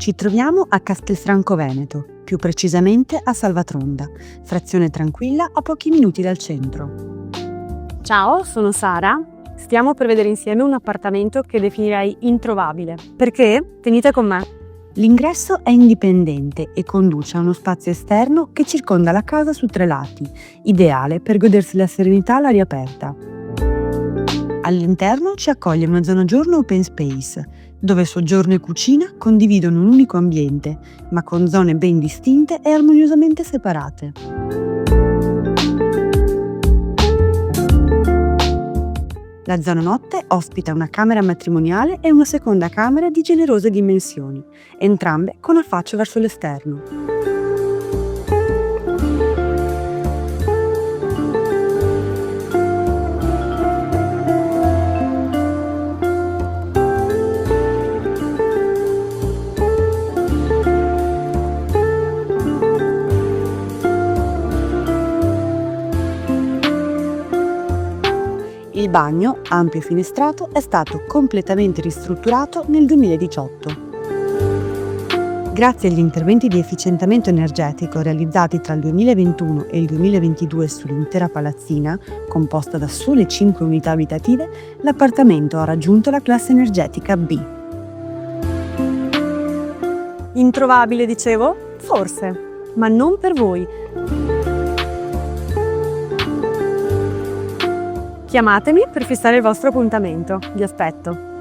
Ci troviamo a Castelfranco Veneto, più precisamente a Salvatronda, frazione tranquilla a pochi minuti dal centro. Ciao, sono Sara. Stiamo per vedere insieme un appartamento che definirei introvabile. Perché? Venite con me. L'ingresso è indipendente e conduce a uno spazio esterno che circonda la casa su 3 lati, ideale per godersi la serenità all'aria aperta. All'interno ci accoglie una zona giorno open space, dove soggiorno e cucina condividono un unico ambiente, ma con zone ben distinte e armoniosamente separate. La zona notte ospita una camera matrimoniale e una seconda camera di generose dimensioni, entrambe con affaccio verso l'esterno. Il bagno, ampio e finestrato, è stato completamente ristrutturato nel 2018. Grazie agli interventi di efficientamento energetico realizzati tra il 2021 e il 2022 sull'intera palazzina, composta da sole 5 unità abitative, l'appartamento ha raggiunto la classe energetica B. Introvabile, dicevo? Forse, ma non per voi. Chiamatemi per fissare il vostro appuntamento. Vi aspetto.